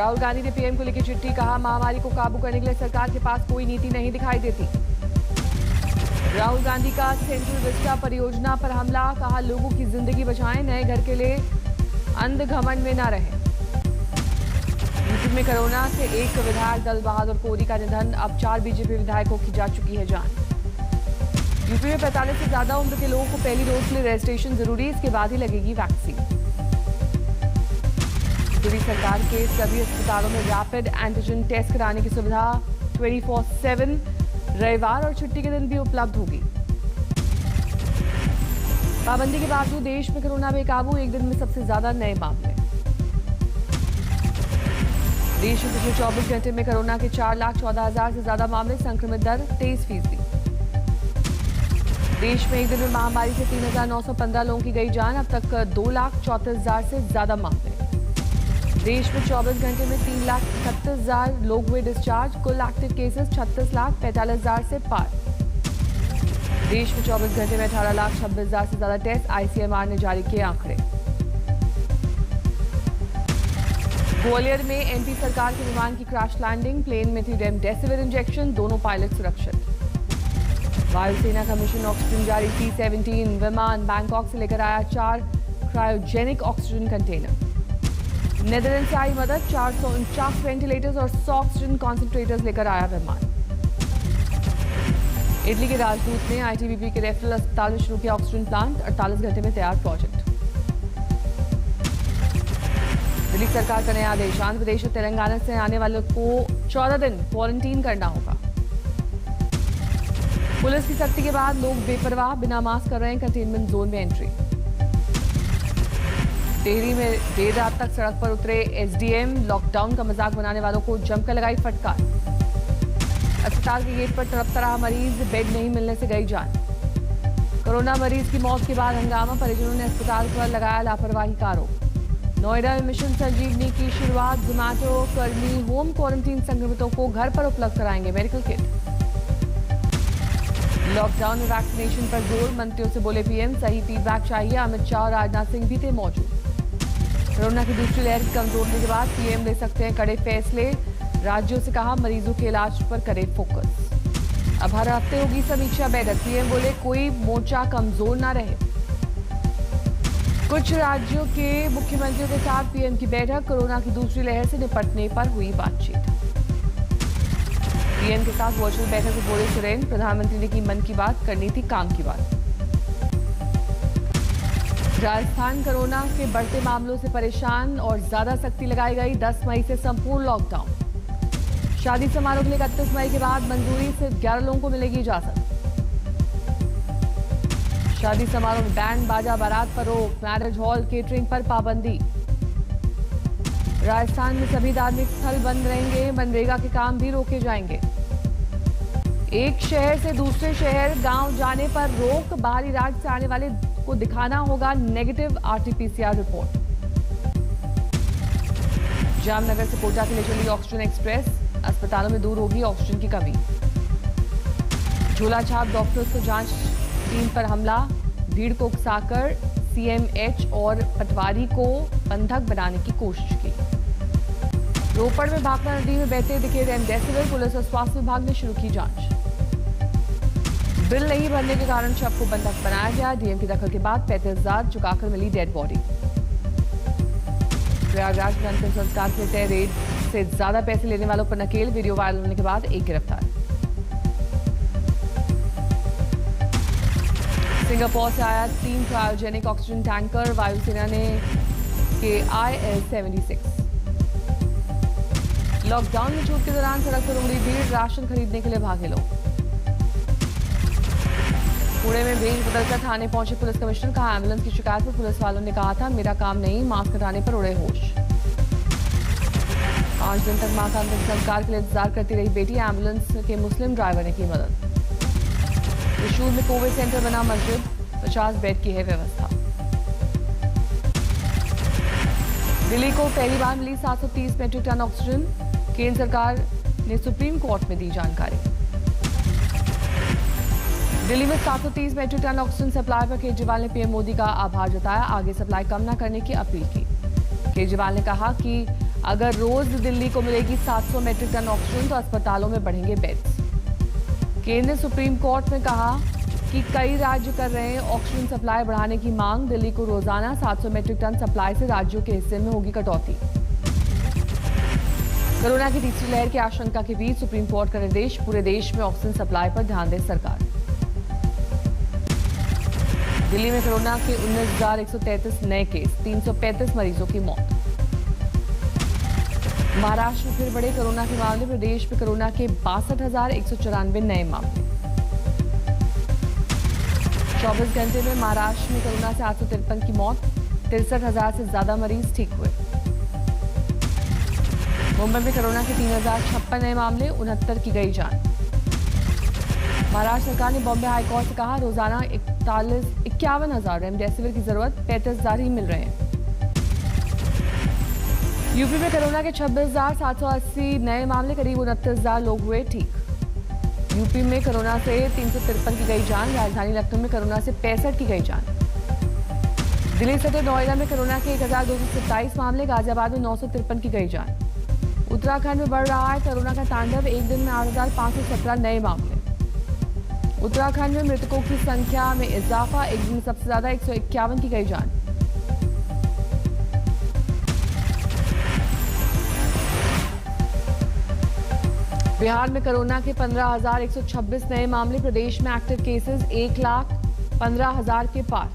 राहुल गांधी ने पीएम को लिखी चिट्ठी, कहा महामारी को काबू करने के लिए सरकार के पास कोई नीति नहीं दिखाई देती। राहुल गांधी का सेंट्रल विस्टा परियोजना पर हमला, कहा लोगों की जिंदगी बचाएं, नए घर के लिए अंध घमंड में न रहें। यूपी में कोरोना से एक विधायक दल बहादुर कोरी का निधन, अब 4 बीजेपी विधायकों की जा चुकी है जान। यूपी में 45 से ज्यादा उम्र के लोगों को पहली डोज के लिए रजिस्ट्रेशन जरूरी, इसके बाद ही लगेगी वैक्सीन। दिल्ली सरकार के सभी अस्पतालों में रैपिड एंटीजन टेस्ट कराने की सुविधा 24/7 रविवार और छुट्टी के दिन भी उपलब्ध होगी। पाबंदी के बावजूद देश में कोरोना बेकाबू, एक दिन में सबसे ज्यादा नए मामले। देश में पिछले 24 घंटे में कोरोना के 4,14,000 से ज्यादा मामले, संक्रमित दर 23%। देश में एक दिन में महामारी से 3,915 लोगों की गई जान, अब तक 2,34,000 से ज्यादा मामले। देश में 24 घंटे में 3,31,000 लोग हुए डिस्चार्ज, कुल एक्टिव केसेस 36,45,000 से पार। देश में 24 घंटे में 18,26,000 से ज्यादा टेस्ट, आईसीएमआर ने जारी किए आंकड़े। ग्वालियर में एमपी सरकार के विमान की क्रैश लैंडिंग, प्लेन में थी रेमडेसिविर इंजेक्शन, दोनों पायलट सुरक्षित। वायुसेना का मिशन ऑक्सीजन जारी, C-17 विमान बैंकॉक से लेकर आया 4 क्रायोजेनिक ऑक्सीजन कंटेनर। नेदरलैंड से आई मदद, 449 वेंटिलेटर्स और 100 ऑक्सीजन कॉन्सेंट्रेटर्स लेकर आया विमान। इटली के राजदूत ने आईटीबीपी के रेफरल अस्पताल में शुरू किया ऑक्सीजन प्लांट, 48 घंटे में तैयार प्रोजेक्ट। दिल्ली सरकार का नया आदेश, आंध्र प्रदेश और तेलंगाना से आने वालों को 14 दिन क्वारंटीन करना होगा। पुलिस की सख्ती के बाद लोग बेपरवाह बिना मास्क कर रहे हैं कंटेनमेंट जोन में एंट्री। टिहरी में देर रात तक सड़क पर उतरे एसडीएम, लॉकडाउन का मजाक बनाने वालों को जमकर लगाई फटकार। अस्पताल के गेट पर तड़प रहा मरीज, बेड नहीं मिलने से गई जान। कोरोना मरीज की मौत के बाद हंगामा, परिजनों ने अस्पताल पर लगाया लापरवाही का आरोप। नोएडा में मिशन संजीवनी की शुरुआत, जोमैटो कर्मी होम क्वारंटीन संक्रमितों को घर पर उपलब्ध कराएंगे मेडिकल किट। लॉकडाउन में वैक्सीनेशन पर जोर, मंत्रियों से बोले पीएम, सही फीडबैक चाहिए। अमित शाह और राजनाथ सिंह भी थे मौजूद। कोरोना की दूसरी लहर की कमजोर होने के बाद पीएम ले सकते हैं कड़े फैसले, राज्यों से कहा मरीजों के इलाज पर करे फोकस। अब हर हफ्ते होगी समीक्षा बैठक, पीएम बोले कोई मोर्चा कमजोर ना रहे। कुछ राज्यों के मुख्यमंत्रियों के साथ पीएम की बैठक, कोरोना की दूसरी लहर से निपटने पर हुई बातचीत। पीएम के साथ वर्चुअल बैठक में बोले सुरेन, प्रधानमंत्री ने की मन की बात, करनी थी काम की बात। राजस्थान कोरोना के बढ़ते मामलों से परेशान और ज्यादा सख्ती लगाई गई, 10 मई से संपूर्ण लॉकडाउन। शादी समारोह के लिए 31 मई के बाद मंजूरी, सिर्फ 11 लोगों को मिलेगी इजाजत। शादी समारोह में बैंड बाजा बारात पर रोक, मैरिज हॉल केटरिंग पर पाबंदी। राजस्थान में सभी धार्मिक स्थल बंद रहेंगे, मनरेगा के काम भी रोके जाएंगे। एक शहर से दूसरे शहर गांव जाने पर रोक, बाहरी राज्य से आने वाले को दिखाना होगा नेगेटिव RT-PCR रिपोर्ट। जामनगर से कोटा के लिए चली ऑक्सीजन एक्सप्रेस, अस्पतालों में दूर होगी ऑक्सीजन की कमी। झोला छाप डॉक्टर्स को जांच टीम पर हमला, भीड़ को उकसाकर CMH और पटवारी को बंधक बनाने की कोशिश की। रोपड़ में भाखड़ा नदी में बहते दिखे रेमडेसिविर, पुलिस और स्वास्थ्य विभाग ने शुरू की जांच। बिल नहीं भरने के कारण शव को बंधक बनाया गया, डीएम की दखल के बाद 35,000 चुकाकर मिली डेड बॉडी। प्रयागराज में अंतिम संस्कार के तय रेट से ज्यादा पैसे लेने वालों पर नकेल, वीडियो वायरल होने के बाद एक गिरफ्तार। सिंगापुर से आया 3 क्रायोजेनिक ऑक्सीजन टैंकर, वायुसेना ने के IL-76। लॉकडाउन में छूट के दौरान सड़क पर उमड़ी भीड़, राशन खरीदने के लिए भागे लोग। पुणे में भेष बदलकर थाने पहुंचे पुलिस कमिश्नर, कहा एम्बुलेंस की शिकायत पर पुलिस वालों ने कहा था मेरा काम नहीं, मास्क हटाने पर उड़े होश। 5 दिन तक मां का अंतिम संस्कार के लिए इंतजार करती रही बेटी, एम्बुलेंस के मुस्लिम ड्राइवर ने की मदद। त्रिशूल में कोविड सेंटर बना मस्जिद, 50 बेड की है व्यवस्था। दिल्ली को पहली बार मिली 730 मेट्रिक टन ऑक्सीजन, केंद्र सरकार ने सुप्रीम कोर्ट में दी जानकारी। दिल्ली में 730 मेट्रिक टन ऑक्सीजन सप्लाई पर केजरीवाल ने पीएम मोदी का आभार जताया, आगे सप्लाई कम न करने की अपील की। केजरीवाल ने कहा कि अगर रोज दिल्ली को मिलेगी 700 मैट्रिक टन ऑक्सीजन तो अस्पतालों में बढ़ेंगे बेड्स। केंद्र ने सुप्रीम कोर्ट में कहा कि कई राज्य कर रहे हैं ऑक्सीजन सप्लाई बढ़ाने की मांग। दिल्ली को रोजाना 700 मैट्रिक टन सप्लाई से राज्यों के हिस्से में होगी कटौती। कोरोना की तीसरी लहर की आशंका के बीच सुप्रीम कोर्ट का निर्देश, पूरे देश में ऑक्सीजन सप्लाई पर ध्यान दे सरकार। दिल्ली में कोरोना के 19,133 नए केस, 335 मरीजों की मौत। महाराष्ट्र में फिर बढ़े कोरोना के मामले, प्रदेश में कोरोना के 62,194 नए मामले। 24 घंटे में महाराष्ट्र में कोरोना से 853 की मौत, 63,000 से ज्यादा मरीज ठीक हुए। मुंबई में कोरोना के 3,056 नए मामले, 69 की गई जान। महाराष्ट्र सरकार ने बॉम्बे हाईकोर्ट से कहा रोजाना 51,000 रेमडेसिविर की जरूरत, 35,000 ही मिल रहे हैं। यूपी में कोरोना के 26,780 नए मामले, करीब 29,000 लोग हुए ठीक। यूपी में कोरोना से 353 की गई जान, राजधानी लखनऊ में कोरोना से 65 की गई जान। दिल्ली सहित नोएडा में कोरोना के 1,227 मामले, गाजियाबाद में 953 की गई जान। उत्तराखंड में बढ़ रहा है कोरोना का तांडव, एक दिन में 8,517 नए मामले। उत्तराखंड में मृतकों की संख्या में इजाफा, एक दिन में सबसे ज्यादा 151 की गई जान। बिहार में कोरोना के 15,126 नए मामले, प्रदेश में एक्टिव केसेस 1,15,000 के पार।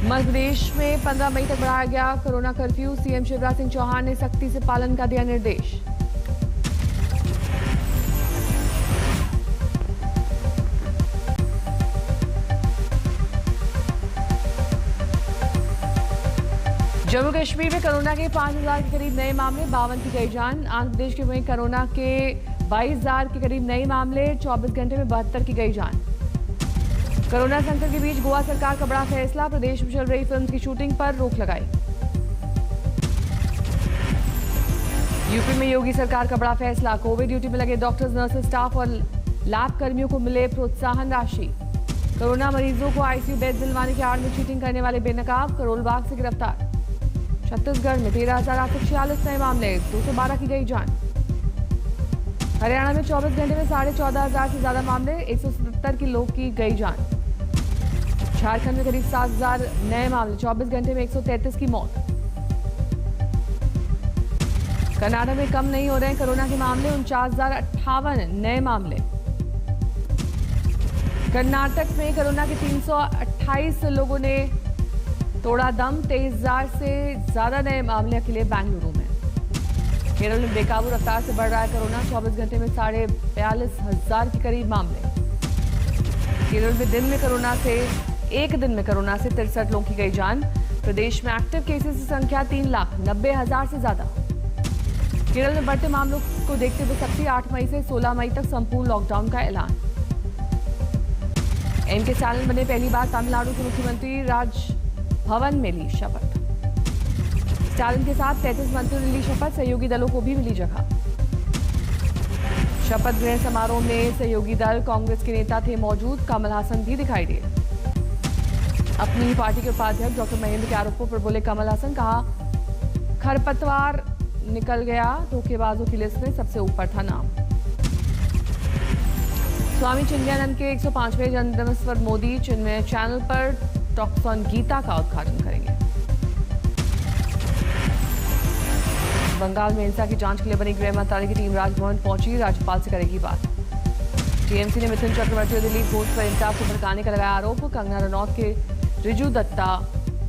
मध्य प्रदेश में 15 मई तक बढ़ाया गया corona curfew, CM Shivraj Singh Chouhan ने सख्ती से पालन का दिया निर्देश। जम्मू कश्मीर में कोरोना के 5,000 के करीब नए मामले, 52 की गई जान। आंध्र प्रदेश के वहीं कोरोना के 22,000 के करीब नए मामले, 24 घंटे में 72 की गई जान। कोरोना संकट के बीच गोवा सरकार का बड़ा फैसला, प्रदेश में चल रही फिल्म की शूटिंग पर रोक लगाई। यूपी में योगी सरकार का बड़ा फैसला, कोविड ड्यूटी में लगे डॉक्टर्स, नर्सेज, स्टाफ और लैब कर्मियों को मिले प्रोत्साहन राशि। कोरोना मरीजों को आईसीयू बेड दिलवाने की आड़ में चीटिंग करने वाले बेनकाब करोलबाग से गिरफ्तार। छत्तीसगढ़ में 13,846 नए मामले, 212 की गई जान। हरियाणा में 24 घंटे में 14,500 से ज्यादा मामले, 177 की लोग की गई जान। झारखंड में करीब 7,000 नए मामले, 24 घंटे में 133 की मौत। कर्नाटक में कम नहीं हो रहे हैं कोरोना के मामले, 49,058 नए मामले। कर्नाटक में कोरोना के 328 लोगों ने तोड़ा दम, 23,000 से ज्यादा नए मामले अकेले बेंगलुरु में। केरल में बेकाबू रफ्तार से बढ़ रहा है कोरोना, 24 घंटे में 42,500 के करीब मामले। केरल में एक दिन में कोरोना से 63 लोगों की गई जान। प्रदेश में एक्टिव केसेस की संख्या 3,90,000 से ज्यादा। केरल में बढ़ते मामलों को देखते हुए सख्ती, 8 मई से 16 मई तक संपूर्ण लॉकडाउन का ऐलान। एमके स्टालिन बने पहली बार तमिलनाडु के मुख्यमंत्री, राजभवन में ली शपथ। स्टालिन के साथ 33 मंत्रियों ने ली शपथ, सहयोगी दलों को भी मिली जगह। शपथ ग्रहण समारोह में सहयोगी दल कांग्रेस के नेता थे मौजूद, कमल हासन भी दिखाई दिए। अपनी ही पार्टी के उपाध्यक्ष डॉक्टर महेंद्र के आरोपों पर बोले कमल हासन, कहा खरपतवार निकल गया, धोखेबाजों की लिस्ट में सबसे ऊपर था नाम। स्वामी चिन्मयानंद के 105वें जन्मदिवस पर मोदी चिन्मय चैनल पर टॉक्स ऑन गीता का उद्घाटन करेंगे। बंगाल में हिंसा की जांच के लिए बनी गृह मंत्रालय की टीम राजभवन पहुंची, राज्यपाल से करेगी बात। टीएमसी ने मिथुन चक्रवर्ती और दिलीप घोष पर इंसाफ को भड़काने का लगाया आरोप, कंगना रनौत के रिजू दत्ता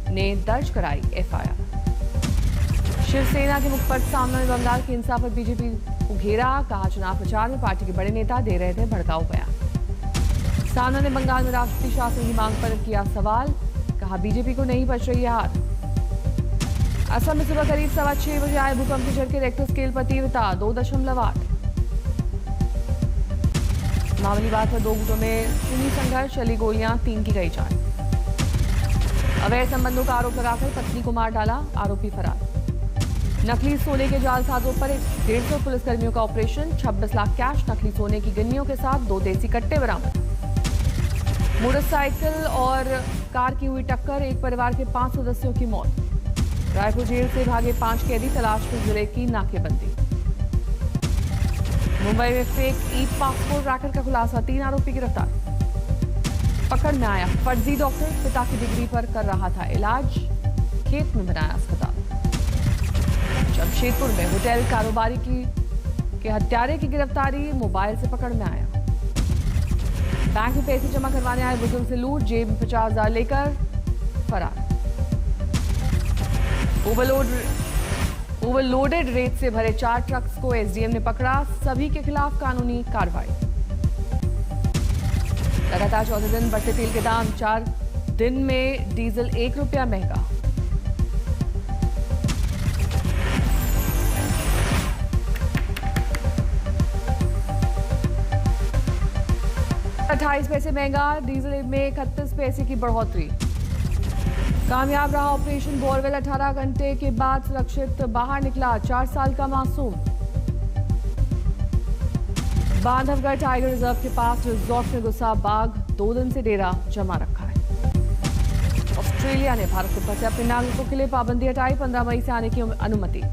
ने दर्ज कराई एफआईआर। शिवसेना के मुखपत्र सामने में बंगाल की हिंसा पर बीजेपी को घेरा, कहा चुनाव प्रचार में पार्टी के बड़े नेता दे रहे थे भड़काऊ बयान। सामना ने बंगाल में राष्ट्रपति शासन की मांग पर किया सवाल, कहा बीजेपी को नहीं बच रही है हार। असम में सुबह करीब 6:15 बजे आए भूकंप के झटके, रेक्टर स्केल पर तीव्रता 2.8। मामूली बात पर 2 गुटों में खूनी संघर्ष, चली गोलियां, 3 की गई जान। अवैध संबंधों का आरोप लगाकर पत्नी को मार डाला, आरोपी फरार। नकली सोने के जालसाजों पर 150 पुलिसकर्मियों का ऑपरेशन, 26 लाख कैश, नकली सोने की गिन्नियों के साथ 2 देसी कट्टे बरामद। मोटरसाइकिल और कार की हुई टक्कर, एक परिवार के 5 सदस्यों की मौत। रायपुर जेल से भागे 5 कैदी, तलाश में जिले की नाकेबंदी। मुंबई में फेक ई पासपोर्ट रैकेट का खुलासा, 3 आरोपी गिरफ्तार। पकड़ में आया फर्जी डॉक्टर, पिता की डिग्री पर कर रहा था इलाज, खेत में बनाया अस्पताल। जमशेदपुर में होटल कारोबारी के हत्यारे की गिरफ्तारी, मोबाइल से पकड़ में आया। बैंक में पैसे जमा करवाने आए बुजुर्ग से लूट, जेब में 50,000 लेकर फरार। ओवरलोडेड रेत से भरे 4 ट्रक्स को एसडीएम ने पकड़ा, सभी के खिलाफ कानूनी कार्रवाई। लगातार 14 दिन बढ़ते तेल के दाम, 4 दिन में डीजल 1 रुपया महंगा। $28 पैसे महंगा, डीजल में 31 पैसे की बढ़ोतरी। कामयाब रहा ऑपरेशन बोरवेल, 18 घंटे के बाद सुरक्षित बाहर निकला 4 साल का मासूम। बांधवगढ़ टाइगर रिजर्व के पास रिजॉर्ट में घुसा बाघ, 2 दिन से डेरा जमा रखा है। ऑस्ट्रेलिया ने भारत के फंसे अपने नागरिकों के लिए पाबंदी हटाई, 15 मई से आने की अनुमति।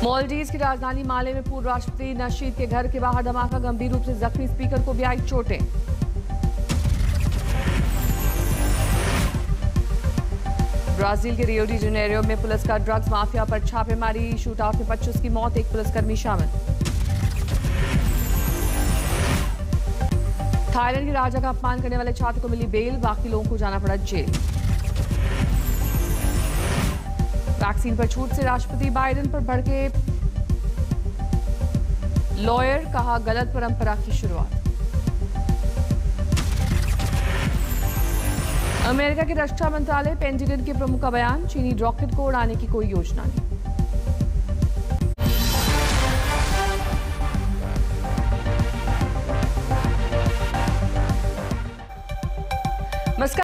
मालदीव की राजधानी माले में पूर्व राष्ट्रपति नशीद के घर के बाहर धमाका, गंभीर रूप से जख्मी स्पीकर को भी आई चोटें। ब्राजील के रियो डी जेनेरियो में पुलिस का ड्रग्स माफिया पर छापेमारी, शूटआउट में 25 की मौत, 1 पुलिसकर्मी शामिल। थाईलैंड के राजा का अपमान करने वाले छात्र को मिली बेल, बाकी लोगों को जाना पड़ा जेल। वैक्सीन पर छूट से राष्ट्रपति बाइडेन पर भड़के लॉयर, कहा गलत परंपरा की शुरुआत। अमेरिका के रक्षा मंत्रालय पेंटागन के प्रमुख का बयान, चीनी रॉकेट को उड़ाने की कोई योजना नहीं।